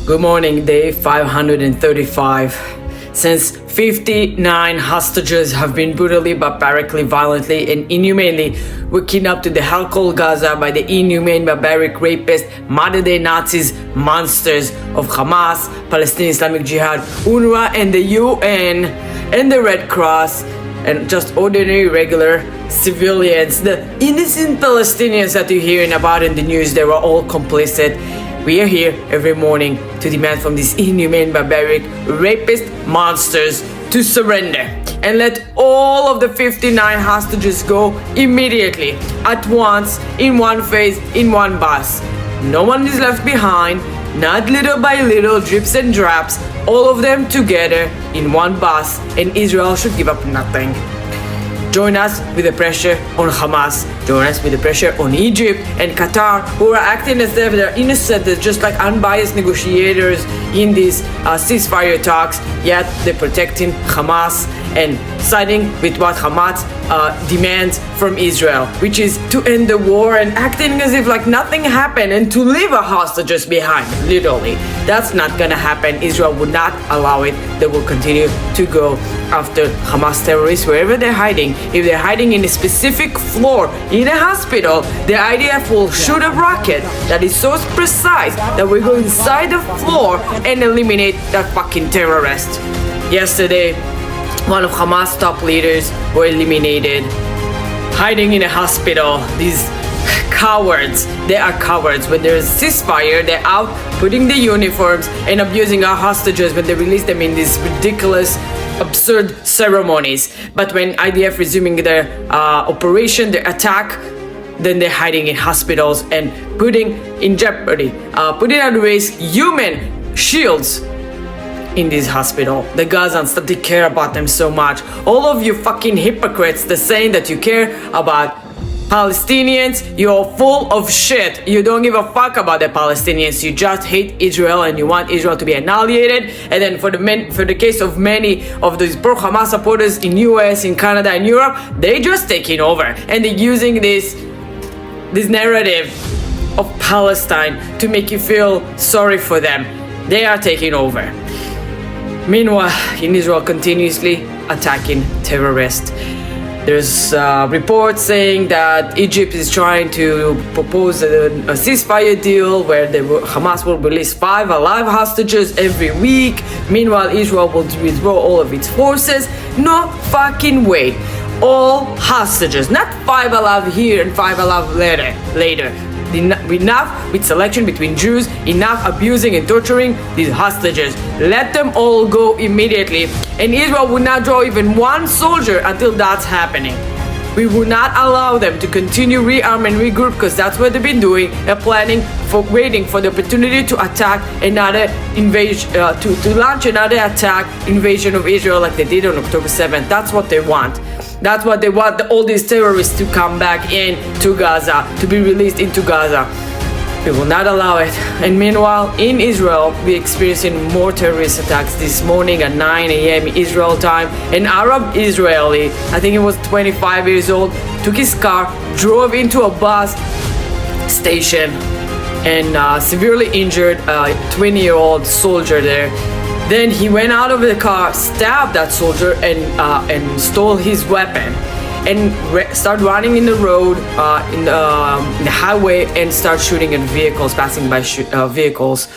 Good morning, day 535. Since 59 hostages have been brutally, barbarically, violently, and inhumanely were kidnapped to the hell-called Gaza by the inhumane, barbaric, rapist, modern-day Nazis, monsters of Hamas, Palestinian Islamic Jihad, UNRWA, and the UN, and the Red Cross, and just ordinary, regular civilians, the innocent Palestinians that you're hearing about in the news, they were all complicit. We are here every morning to demand from these inhumane, barbaric, rapist monsters to surrender and let all of the 59 hostages go immediately, at once, in one phase, in one bus. No one is left behind, not little by little, drips and drops, all of them together in one bus, and Israel should give up nothing. Join us with the pressure on Hamas. Join us with the pressure on Egypt and Qatar, who are acting as if they're innocent, they're just like unbiased negotiators in these ceasefire talks, yet they're protecting Hamas and siding with what Hamas demands from Israel, which is to end the war and acting as if like nothing happened and to leave our hostages behind, literally. That's not gonna happen. Israel would not allow it. They will continue to go after Hamas terrorists wherever they're hiding. If they're hiding in a specific floor in a hospital, the IDF will shoot a rocket that is so precise that we go inside the floor and eliminate that fucking terrorist. Yesterday, one of Hamas top leaders were eliminated, hiding in a hospital. These cowards, they are cowards. When there's ceasefire, they're out putting the uniforms and abusing our hostages when they release them in these ridiculous, absurd ceremonies. But when IDF resuming their operation, their attack, then they're hiding in hospitals and putting in jeopardy, putting at risk human shields in this hospital. The Gazans, that they care about them so much. All of you fucking hypocrites, the saying that you care about Palestinians, you're full of shit. You don't give a fuck about the Palestinians. You just hate Israel and you want Israel to be annihilated. And then for the case of many of those pro-Hamas supporters in US, in Canada, and Europe, they just taking over and they're using this narrative of Palestine to make you feel sorry for them. They are taking over. Meanwhile, in Israel, continuously attacking terrorists. There's reports saying that Egypt is trying to propose a ceasefire deal where Hamas will release 5 alive hostages every week. Meanwhile, Israel will withdraw all of its forces. No fucking way. All hostages, not 5 alive here and 5 alive later. Enough with selection between Jews, enough abusing and torturing these hostages. Let them all go immediately. And Israel would not draw even one soldier until that's happening. We would not allow them to continue rearm and regroup, because that's what they've been doing. They're planning for waiting for the opportunity to attack another invasion, to launch another attack, invasion of Israel like they did on October 7th. That's what they want. That's what they want, all these terrorists to come back into Gaza, to be released into Gaza. We will not allow it. And meanwhile, in Israel, we're experiencing more terrorist attacks this morning at 9 a.m. Israel time. An Arab Israeli, I think he was 25 years old, took his car, drove into a bus station, and severely injured a 20-year-old soldier there. Then he went out of the car, stabbed that soldier, and stole his weapon, and started running in the road, in the highway, and start shooting at vehicles, passing by vehicles.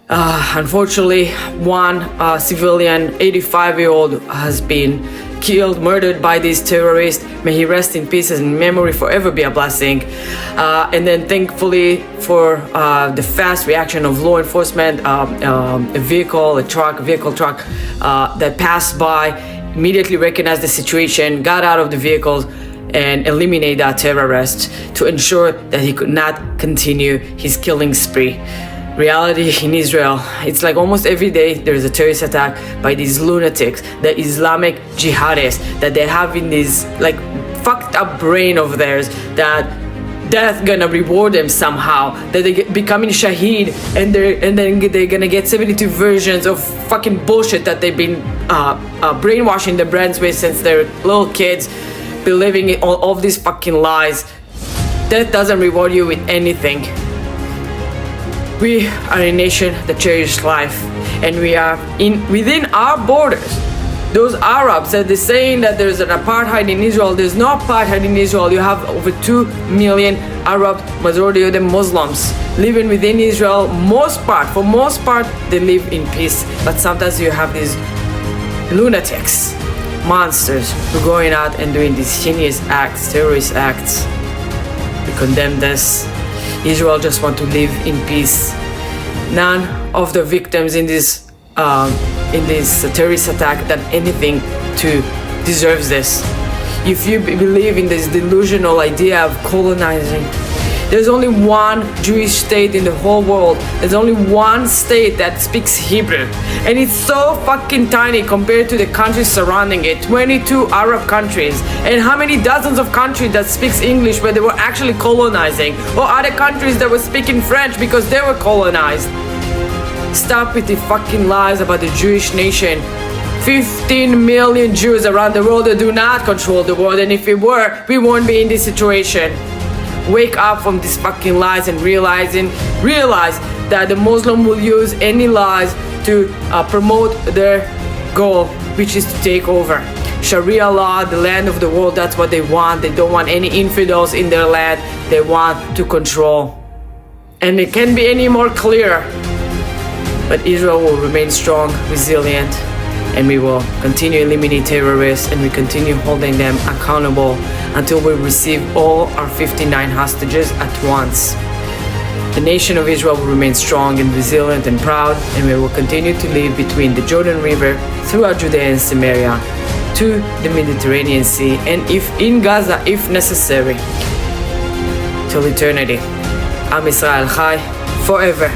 Unfortunately, one civilian, 85-year-old, has been killed, murdered by these terrorists. May he rest in peace and memory forever be a blessing. And then thankfully for the fast reaction of law enforcement, a vehicle truck that passed by immediately recognized the situation, got out of the vehicles, and eliminated that terrorist to ensure that he could not continue his killing spree. Reality in Israel, it's like almost every day there's a terrorist attack by these lunatics, the Islamic jihadists, that they have in this like fucked up brain of theirs that death gonna reward them somehow, that they get becoming shaheed, and then they're gonna get 72 versions of fucking bullshit that they've been brainwashing their brains with since they're little kids, believing in all of these fucking lies. Death doesn't reward you with anything. We are a nation that cherishes life, and we are within our borders. Those Arabs that they're saying that there's an apartheid in Israel, there's no apartheid in Israel. You have over 2 million Arab, majority of them Muslims, living within Israel. For most part, they live in peace. But sometimes you have these lunatics, monsters, who are going out and doing these heinous acts, terrorist acts. We condemn this. Israel just want to live in peace. None of the victims in this terrorist attack done anything to deserve this. If you believe in this delusional idea of colonizing, there's only one Jewish state in the whole world. There's only one state that speaks Hebrew. And it's so fucking tiny compared to the countries surrounding it. 22 Arab countries. And how many dozens of countries that speaks English where they were actually colonizing? Or other countries that were speaking French because they were colonized. Stop with the fucking lies about the Jewish nation. 15 million Jews around the world that do not control the world. And if we were, we won't be in this situation. Wake up from these fucking lies and realize that the Muslim will use any lies to promote their goal, which is to take over. Sharia law, the land of the world, that's what they want. They don't want any infidels in their land. They want to control. And it can't be any more clear. But Israel will remain strong, resilient, and we will continue eliminating terrorists, and we continue holding them accountable until we receive all our 59 hostages at once. The nation of Israel will remain strong and resilient and proud, and we will continue to live between the Jordan River, throughout Judea and Samaria, to the Mediterranean Sea, and if in Gaza, if necessary, till eternity. Am Israel Chai, forever.